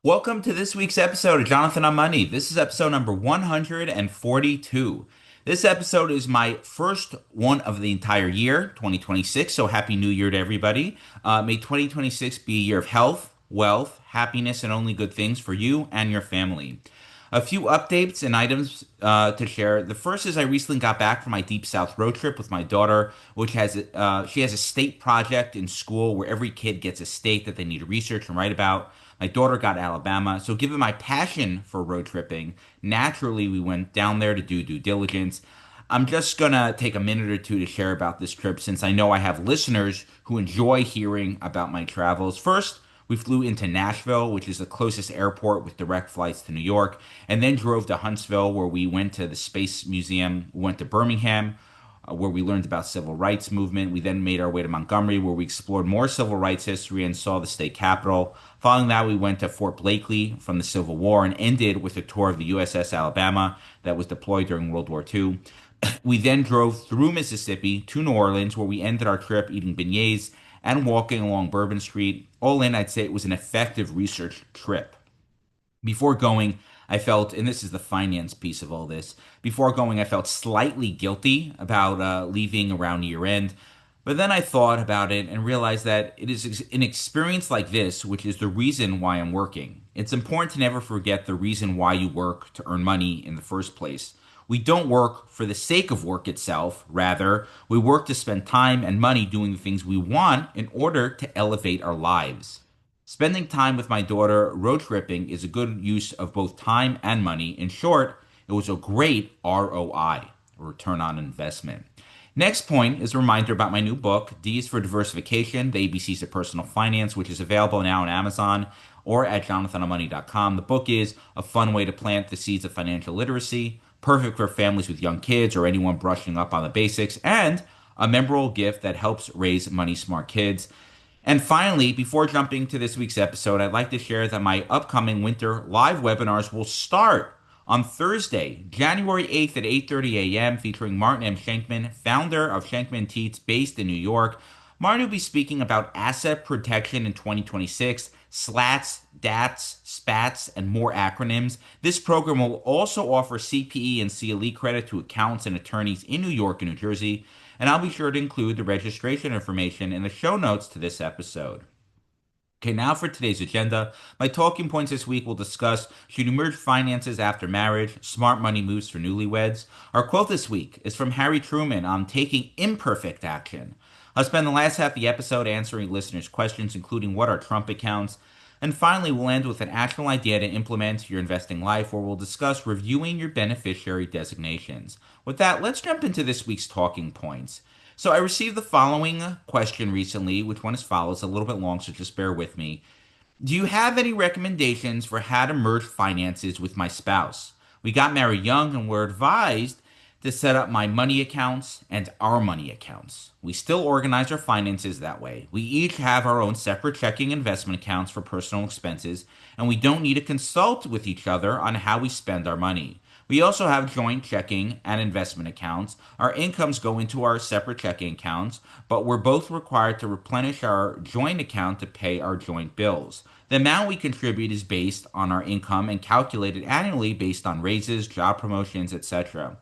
Welcome to this week's episode of Jonathan on Money. This is episode number 142. This episode is my first one of the entire year, 2026. So happy new year to everybody. May 2026 be a year of health, wealth, happiness, and only good things for you and your family. A few updates and items to share. The first is I recently got back from my Deep South road trip with my daughter, which she has a state project in school where every kid gets a state that they need to research and write about. My daughter got Alabama, so given my passion for road tripping, naturally we went down there to do due diligence. I'm just gonna take a minute or two to share about this trip since I know I have listeners who enjoy hearing about my travels. First, we flew into Nashville, which is the closest airport with direct flights to New York, and then drove to Huntsville, where we went to the Space Museum. We went to Birmingham, where we learned about civil rights movement. We then made our way to Montgomery, where we explored more civil rights history and saw the state capitol. Following that, we went to Fort Blakely from the Civil War and ended with a tour of the USS Alabama that was deployed during World War II. We then drove through Mississippi to New Orleans, where we ended our trip eating beignets and walking along Bourbon Street. All in, I'd say it was an effective research trip. Before going, I felt, and this is the finance piece of all this, before going, I felt slightly guilty about leaving around year end. But then I thought about it and realized that it is an experience like this, which is the reason why I'm working. It's important to never forget the reason why you work to earn money in the first place. We don't work for the sake of work itself. Rather, we work to spend time and money doing the things we want in order to elevate our lives. Spending time with my daughter road tripping is a good use of both time and money. In short, it was a great ROI, return on investment. Next point is a reminder about my new book, D is for Diversification, the ABCs of Personal Finance, which is available now on Amazon or at jonathanonmoney.com. The book is a fun way to plant the seeds of financial literacy, perfect for families with young kids or anyone brushing up on the basics, and a memorable gift that helps raise money smart kids. And finally, before jumping to this week's episode, I'd like to share that my upcoming winter live webinars will start on Thursday, January 8th at 8:30 a.m., featuring Martin M. Shenkman, founder of Shenkman Teats, based in New York. Martin will be speaking about asset protection in 2026, SLATs, DATs, SPATs, and more acronyms. This program will also offer CPE and CLE credit to accountants and attorneys in New York and New Jersey, and I'll be sure to include the registration information in the show notes to this episode. Okay, now for today's agenda. My talking points this week will discuss should you merge finances after marriage, smart money moves for newlyweds. Our quote this week is from Harry Truman on taking imperfect action. I'll spend the last half of the episode answering listeners' questions, including what are Trump accounts. And finally, we'll end with an actual idea to implement your investing life, where we'll discuss reviewing your beneficiary designations. With that, let's jump into this week's talking points. So I received the following question recently, which one as follows, a little bit long, so just bear with me. Do you have any recommendations for how to merge finances with my spouse? We got married young and were advised to set up my money accounts and our money accounts. We still organize our finances that way. We each have our own separate checking investment accounts for personal expenses, and we don't need to consult with each other on how we spend our money. We also have joint checking and investment accounts. Our incomes go into our separate checking accounts, but we're both required to replenish our joint account to pay our joint bills. The amount we contribute is based on our income and calculated annually based on raises, job promotions, etc.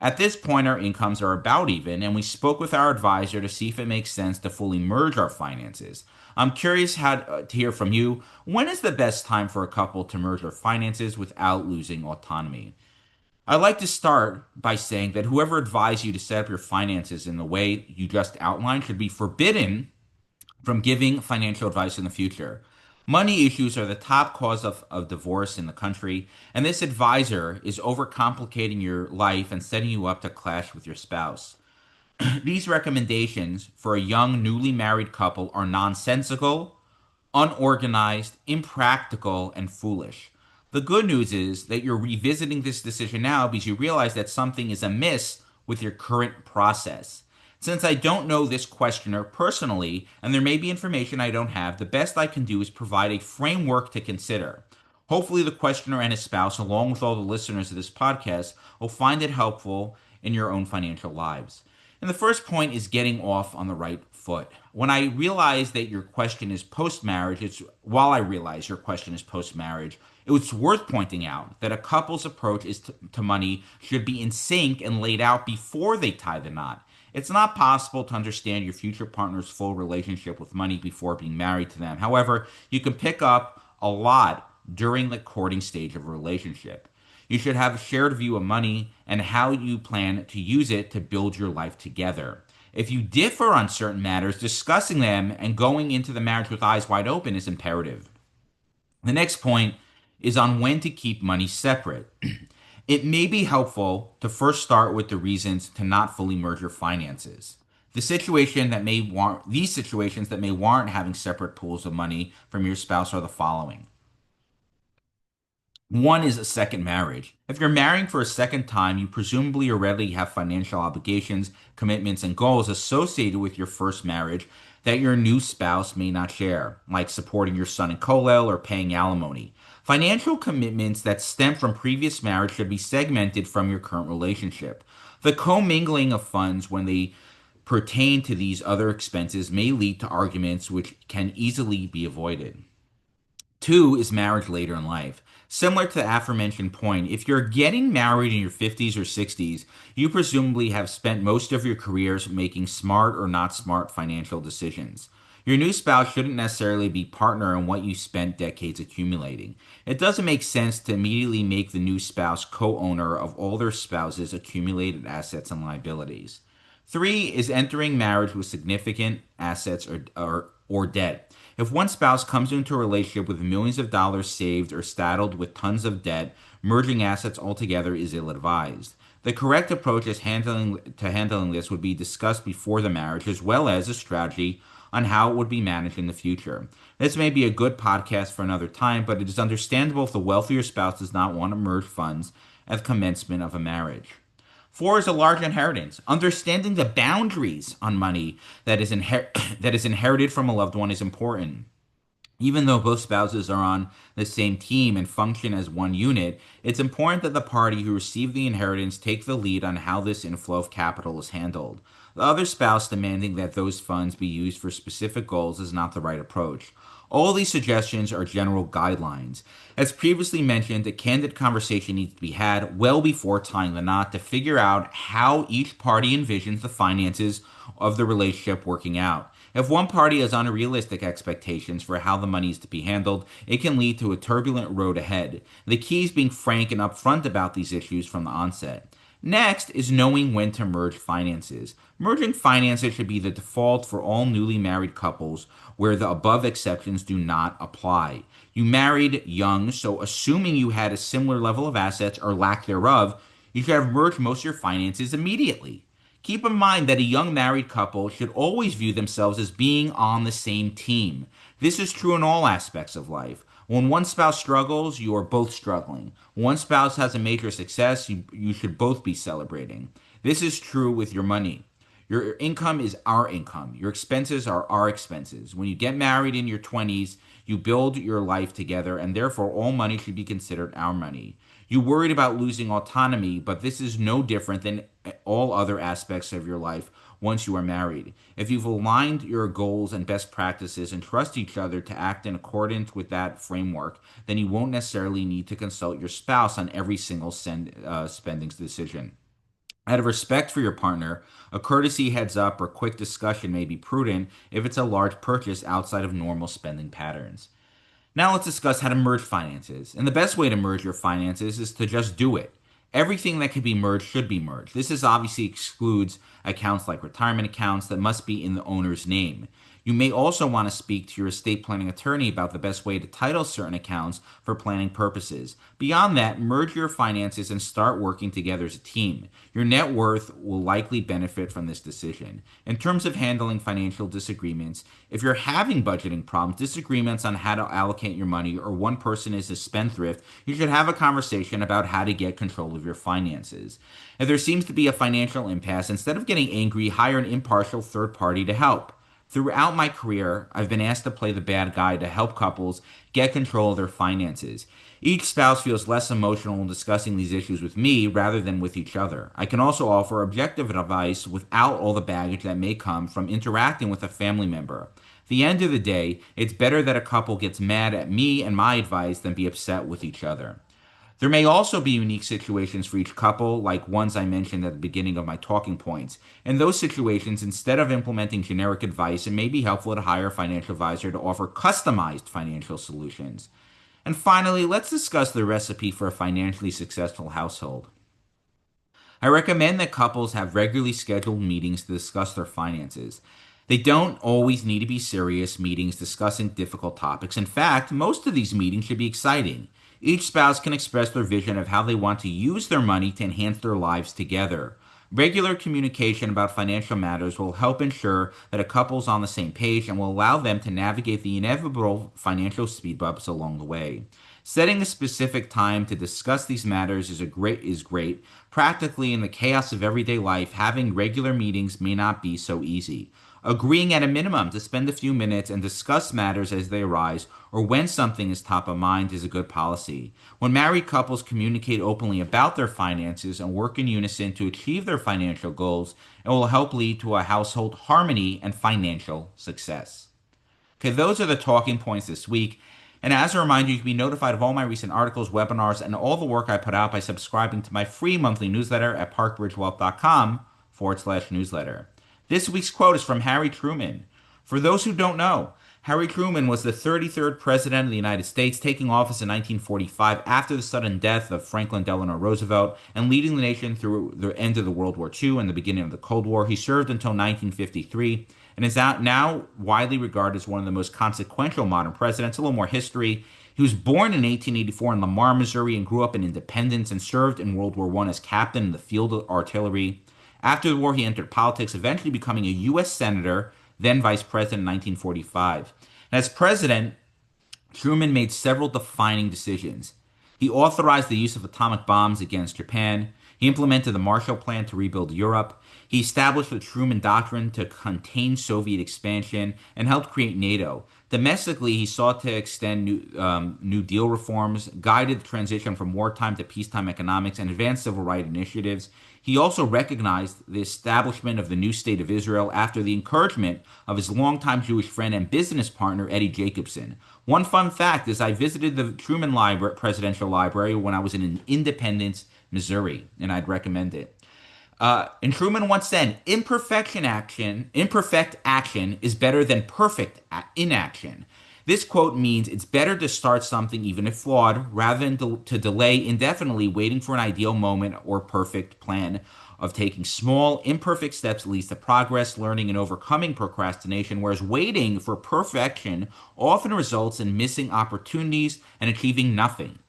At this point, our incomes are about even, and we spoke with our advisor to see if it makes sense to fully merge our finances. I'm curious to hear from you. When is the best time for a couple to merge their finances without losing autonomy? I'd like to start by saying that whoever advised you to set up your finances in the way you just outlined should be forbidden from giving financial advice in the future. Money issues are the top cause of divorce in the country, and this advisor is overcomplicating your life and setting you up to clash with your spouse. These recommendations for a young, newly married couple are nonsensical, unorganized, impractical, and foolish. The good news is that you're revisiting this decision now because you realize that something is amiss with your current process. Since I don't know this questioner personally, and there may be information I don't have, the best I can do is provide a framework to consider. Hopefully, the questioner and his spouse, along with all the listeners of this podcast, will find it helpful in your own financial lives. And the first point is getting off on the right foot. When I realize that your question is post marriage, it's while I realize your question is post marriage, it's worth pointing out that a couple's approach to money should be in sync and laid out before they tie the knot. It's not possible to understand your future partner's full relationship with money before being married to them. However, you can pick up a lot during the courting stage of a relationship. You should have a shared view of money and how you plan to use it to build your life together. If you differ on certain matters, discussing them and going into the marriage with eyes wide open is imperative. The next point is on when to keep money separate. It may be helpful to first start with the reasons to not fully merge your finances. These situations that may warrant having separate pools of money from your spouse are the following. One is a second marriage. If you're marrying for a second time, you presumably already have financial obligations, commitments, and goals associated with your first marriage that your new spouse may not share, like supporting your son in kollel or paying alimony. Financial commitments that stem from previous marriage should be segmented from your current relationship. The commingling of funds when they pertain to these other expenses may lead to arguments which can easily be avoided. Two is marriage later in life. Similar to the aforementioned point, if you're getting married in your 50s or 60s, you presumably have spent most of your careers making smart or not smart financial decisions. Your new spouse shouldn't necessarily be partner in what you spent decades accumulating. It doesn't make sense to immediately make the new spouse co-owner of all their spouse's accumulated assets and liabilities. Three is entering marriage with significant assets or debt. If one spouse comes into a relationship with millions of dollars saved or saddled with tons of debt, merging assets altogether is ill advised. The correct approach is handling this would be discussed before the marriage, as well as a strategy on how it would be managed in the future. This may be a good podcast for another time, but it is understandable if the wealthier spouse does not want to merge funds at the commencement of a marriage. Four is a large inheritance. Understanding the boundaries on money that is inherited from a loved one is important. Even though both spouses are on the same team and function as one unit, it's important that the party who received the inheritance take the lead on how this inflow of capital is handled. The other spouse demanding that those funds be used for specific goals is not the right approach. All these suggestions are general guidelines. As previously mentioned, a candid conversation needs to be had well before tying the knot to figure out how each party envisions the finances of the relationship working out. If one party has unrealistic expectations for how the money is to be handled, it can lead to a turbulent road ahead. The key is being frank and upfront about these issues from the onset. Next is knowing when to merge finances. Merging finances should be the default for all newly married couples where the above exceptions do not apply. You married young, so assuming you had a similar level of assets or lack thereof, you should have merged most of your finances immediately. Keep in mind that a young married couple should always view themselves as being on the same team. This is true in all aspects of life. When one spouse struggles, you are both struggling. When one spouse has a major success, you should both be celebrating. This is true with your money. Your income is our income. Your expenses are our expenses. When you get married in your 20s, you build your life together, and therefore all money should be considered our money. You worried about losing autonomy, but this is no different than all other aspects of your life once you are married. If you've aligned your goals and best practices and trust each other to act in accordance with that framework, then you won't necessarily need to consult your spouse on every single spending decision. Out of respect for your partner, a courtesy heads up or quick discussion may be prudent if it's a large purchase outside of normal spending patterns. Now let's discuss how to merge finances. And the best way to merge your finances is to just do it. Everything that can be merged should be merged. This is obviously excludes accounts like retirement accounts that must be in the owner's name. You may also want to speak to your estate planning attorney about the best way to title certain accounts for planning purposes. Beyond that, merge your finances and start working together as a team. Your net worth will likely benefit from this decision. In terms of handling financial disagreements, if you're having budgeting problems, disagreements on how to allocate your money, or one person is a spendthrift, you should have a conversation about how to get control of your finances. If there seems to be a financial impasse, instead of getting angry, hire an impartial third party to help. Throughout my career, I've been asked to play the bad guy to help couples get control of their finances. Each spouse feels less emotional in discussing these issues with me rather than with each other. I can also offer objective advice without all the baggage that may come from interacting with a family member. At the end of the day, it's better that a couple gets mad at me and my advice than be upset with each other. There may also be unique situations for each couple, like ones I mentioned at the beginning of my talking points. In those situations, instead of implementing generic advice, it may be helpful to hire a financial advisor to offer customized financial solutions. And finally, let's discuss the recipe for a financially successful household. I recommend that couples have regularly scheduled meetings to discuss their finances. They don't always need to be serious meetings discussing difficult topics. In fact, most of these meetings should be exciting. Each spouse can express their vision of how they want to use their money to enhance their lives together. Regular communication about financial matters will help ensure that a couple is on the same page and will allow them to navigate the inevitable financial speed bumps along the way. Setting a specific time to discuss these matters is great. Practically in the chaos of everyday life, having regular meetings may not be so easy. Agreeing at a minimum to spend a few minutes and discuss matters as they arise or when something is top of mind is a good policy. When married couples communicate openly about their finances and work in unison to achieve their financial goals, it will help lead to a household harmony and financial success. Okay, those are the talking points this week. And as a reminder, you can be notified of all my recent articles, webinars, and all the work I put out by subscribing to my free monthly newsletter at parkbridgewealth.com/newsletter. This week's quote is from Harry Truman. For those who don't know, Harry Truman was the 33rd President of the United States, taking office in 1945 after the sudden death of Franklin Delano Roosevelt and leading the nation through the end of the World War II and the beginning of the Cold War. He served until 1953 and is now widely regarded as one of the most consequential modern presidents. A little more history. He was born in 1884 in Lamar, Missouri, and grew up in Independence and served in World War I as captain in the field artillery. After the war, he entered politics, eventually becoming a U.S. Senator, then Vice President in 1945. And as president, Truman made several defining decisions. He authorized the use of atomic bombs against Japan. He implemented the Marshall Plan to rebuild Europe. He established the Truman Doctrine to contain Soviet expansion and helped create NATO. Domestically, he sought to extend New Deal reforms, guided the transition from wartime to peacetime economics, and advanced civil rights initiatives. He also recognized the establishment of the new state of Israel after the encouragement of his longtime Jewish friend and business partner, Eddie Jacobson. One fun fact is I visited the Truman Presidential Library when I was in Independence, Missouri, and I'd recommend it. And Truman once said, imperfect action is better than perfect inaction. This quote means it's better to start something, even if flawed, rather than to delay indefinitely waiting for an ideal moment or perfect plan of taking small, imperfect steps leads to progress, learning, and overcoming procrastination, whereas waiting for perfection often results in missing opportunities and achieving nothing.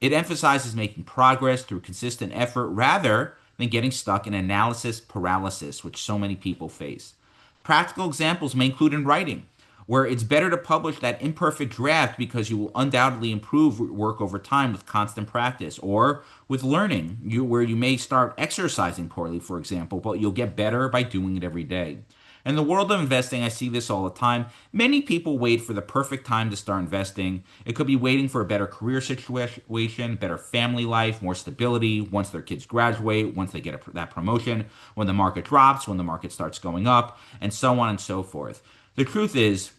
It emphasizes making progress through consistent effort rather than getting stuck in analysis paralysis, which so many people face. Practical examples may include in writing, where it's better to publish that imperfect draft because you will undoubtedly improve work over time with constant practice, or with learning, where you may start exercising poorly, for example, but you'll get better by doing it every day. In the world of investing, I see this all the time. Many people wait for the perfect time to start investing. It could be waiting for a better career situation, better family life, more stability, once their kids graduate, once they get that promotion, when the market drops, when the market starts going up, and so on and so forth. The truth is,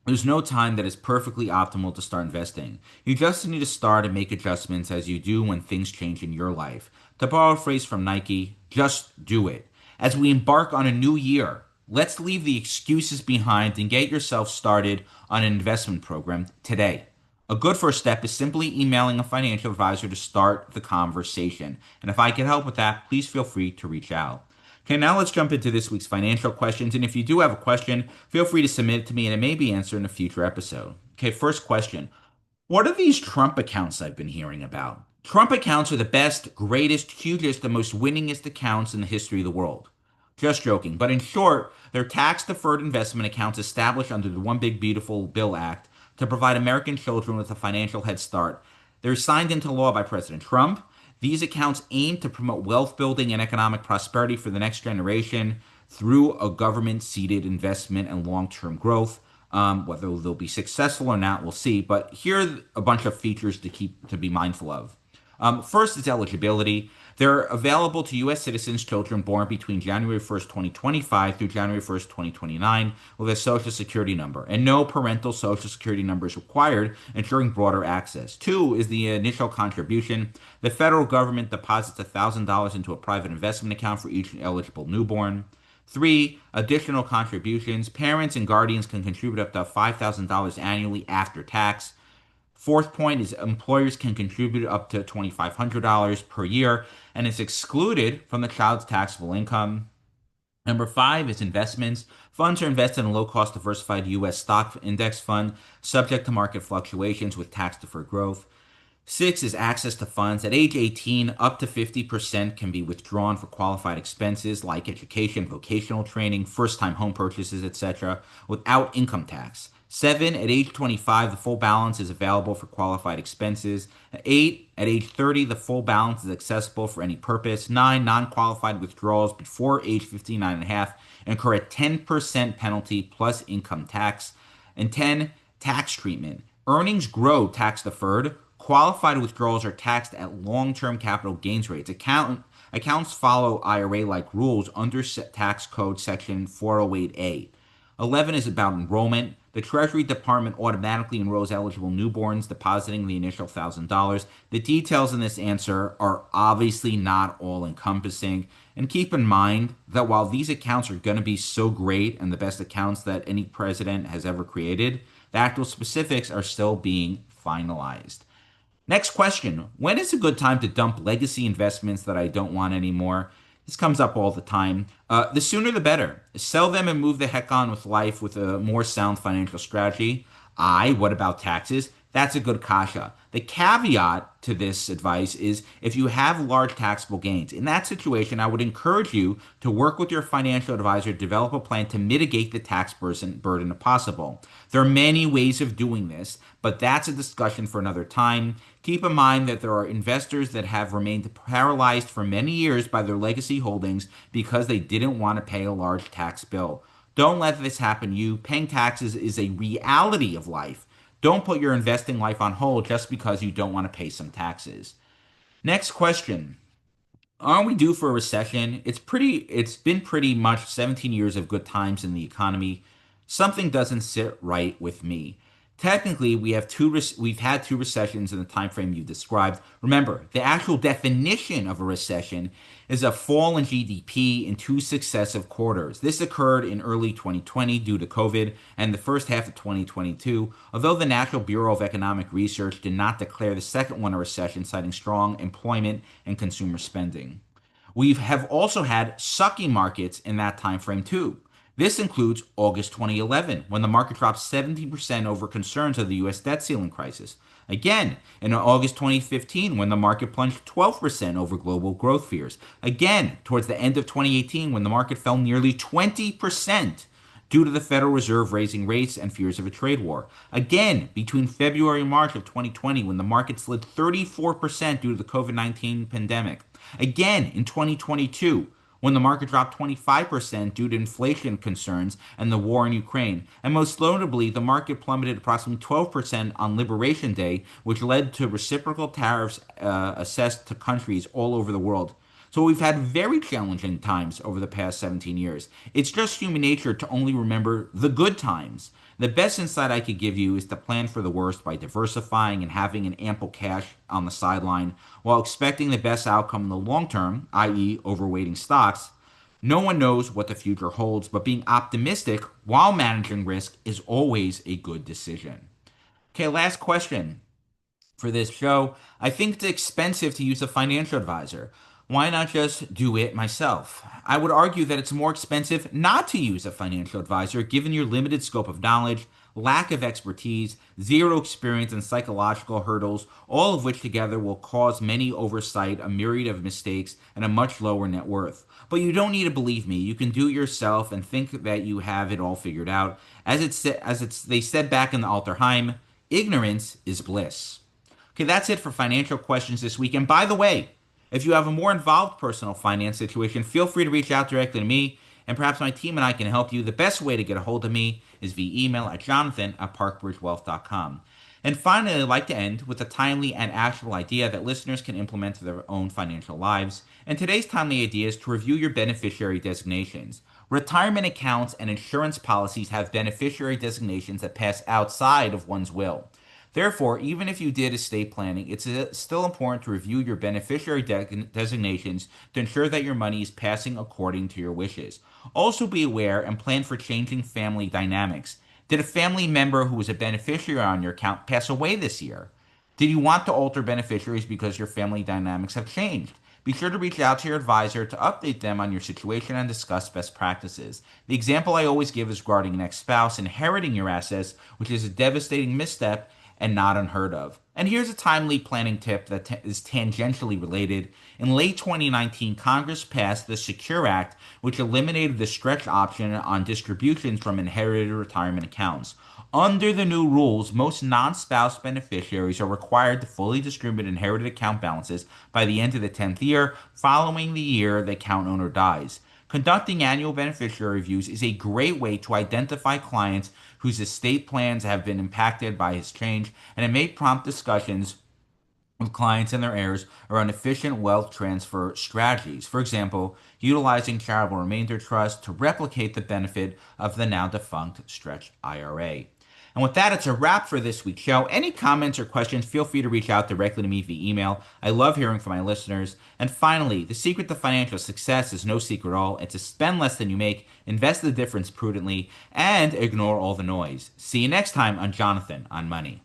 there's no time that is perfectly optimal to start investing. You just need to start and make adjustments as you do when things change in your life. To borrow a phrase from Nike, just do it. As we embark on a new year, let's leave the excuses behind and get yourself started on an investment program today. A good first step is simply emailing a financial advisor to start the conversation. And if I can help with that, please feel free to reach out. Okay, now let's jump into this week's financial questions. And if you do have a question, feel free to submit it to me and it may be answered in a future episode. Okay, first question. What are these Trump accounts I've been hearing about? Trump accounts are the best, greatest, hugest, and most winningest accounts in the history of the world. Just joking. But in short, they're tax-deferred investment accounts established under the One Big Beautiful Bill Act to provide American children with a financial head start. They're signed into law by President Trump. These accounts aim to promote wealth building and economic prosperity for the next generation. through a government seeded investment and long term growth. Whether they'll be successful or not, we'll see. But here are a bunch of features to be mindful of. First is eligibility. They're available to U.S. citizens, children born between January 1st, 2025 through January 1st, 2029, with a Social Security number, and no parental Social Security number is required, ensuring broader access. Two is the initial contribution. The federal government deposits $1,000 into a private investment account for each eligible newborn. Three, additional contributions. Parents and guardians can contribute up to $5,000 annually after tax. Fourth point is employers can contribute up to $2,500 per year and is excluded from the child's taxable income. Number five is investments. Funds are invested in a low cost diversified U.S. stock index fund subject to market fluctuations with tax deferred growth. Six is access to funds. At age 18, up to 50% can be withdrawn for qualified expenses like education, vocational training, first time home purchases, etc., without income tax. Seven, at age 25, the full balance is available for qualified expenses. Eight, at age 30, the full balance is accessible for any purpose. Nine, non qualified withdrawals before age 59 and a half incur a 10% penalty plus income tax. And 10, tax treatment. Earnings grow tax deferred. Qualified withdrawals are taxed at long-term capital gains rates. Accounts follow IRA-like rules under tax code section 408A. 11 is about enrollment. The Treasury Department automatically enrolls eligible newborns, depositing the initial $1,000. The details in this answer are obviously not all encompassing. And keep in mind that while these accounts are going to be so great and the best accounts that any president has ever created, the actual specifics are still being finalized. Next question. When is a good time to dump legacy investments that I don't want anymore? This comes up all the time. The sooner the better. Sell them and move the heck on with life with a more sound financial strategy. What about taxes? That's a good kasha. The caveat to this advice is if you have large taxable gains. In that situation, I would encourage you to work with your financial advisor to develop a plan to mitigate the tax burden if possible. There are many ways of doing this, but that's a discussion for another time. Keep in mind that there are investors that have remained paralyzed for many years by their legacy holdings because they didn't want to pay a large tax bill. Don't let this happen to you. Paying taxes is a reality of life. Don't put your investing life on hold just because you don't want to pay some taxes. Next question. Aren't we due for a recession? It's been pretty much 17 years of good times in the economy. Something doesn't sit right with me. Technically, we've had two recessions in the time frame you described. Remember, the actual definition of a recession is a fall in GDP in two successive quarters. This occurred in early 2020 due to COVID and the first half of 2022, although the National Bureau of Economic Research did not declare the second one a recession, citing strong employment and consumer spending. We have also had sucky markets in that time frame too. This includes August 2011, when the market dropped 70% over concerns of the U.S. debt ceiling crisis. Again, in August 2015, when the market plunged 12% over global growth fears. Again, towards the end of 2018, when the market fell nearly 20% due to the Federal Reserve raising rates and fears of a trade war. Again, between February and March of 2020, when the market slid 34% due to the COVID-19 pandemic. Again, in 2022, when the market dropped 25% due to inflation concerns and the war in Ukraine. And most notably, the market plummeted approximately 12% on Liberation Day, which led to reciprocal tariffs assessed to countries all over the world. So we've had very challenging times over the past 17 years. It's just human nature to only remember the good times. The best insight I could give you is to plan for the worst by diversifying and having an ample cash on the sideline while expecting the best outcome in the long term, i.e., overweighting stocks. No one knows what the future holds, but being optimistic while managing risk is always a good decision. Okay, last question for this show. I think it's expensive to use a financial advisor. Why not just do it myself? I would argue that it's more expensive not to use a financial advisor given your limited scope of knowledge, lack of expertise, zero experience, and psychological hurdles, all of which together will cause many oversight, a myriad of mistakes, and a much lower net worth. But you don't need to believe me. You can do it yourself and think that you have it all figured out. They said back in the Alterheim, ignorance is bliss. Okay, that's it for financial questions this week. And by the way, if you have a more involved personal finance situation, feel free to reach out directly to me. and perhaps my team and I can help you. The best way to get a hold of me is via email at jonathan@parkbridgewealth.com. And finally, I'd like to end with a timely and actionable idea that listeners can implement to their own financial lives. And today's timely idea is to review your beneficiary designations. Retirement accounts and insurance policies have beneficiary designations that pass outside of one's will. Therefore, even if you did estate planning, it's still important to review your beneficiary designations to ensure that your money is passing according to your wishes. Also, be aware and plan for changing family dynamics. Did a family member who was a beneficiary on your account pass away this year? Did you want to alter beneficiaries because your family dynamics have changed? Be sure to reach out to your advisor to update them on your situation and discuss best practices. The example I always give is regarding an ex spouse inheriting your assets, which is a devastating misstep and not unheard of. And here's a timely planning tip that is tangentially related. In late 2019, Congress passed the Secure Act, which eliminated the stretch option on distributions from inherited retirement accounts. Under the new rules, most non spouse beneficiaries are required to fully distribute inherited account balances by the end of the 10th year following the year the account owner dies. Conducting annual beneficiary reviews is a great way to identify clients whose estate plans have been impacted by his change, and it may prompt discussions with clients and their heirs around efficient wealth transfer strategies. For example, utilizing charitable remainder trust to replicate the benefit of the now defunct stretch IRA. And with that, it's a wrap for this week's show. Any comments or questions, feel free to reach out directly to me via email. I love hearing from my listeners. And finally, the secret to financial success is no secret at all. It's to spend less than you make, invest the difference prudently, and ignore all the noise. See you next time on Jonathan on Money.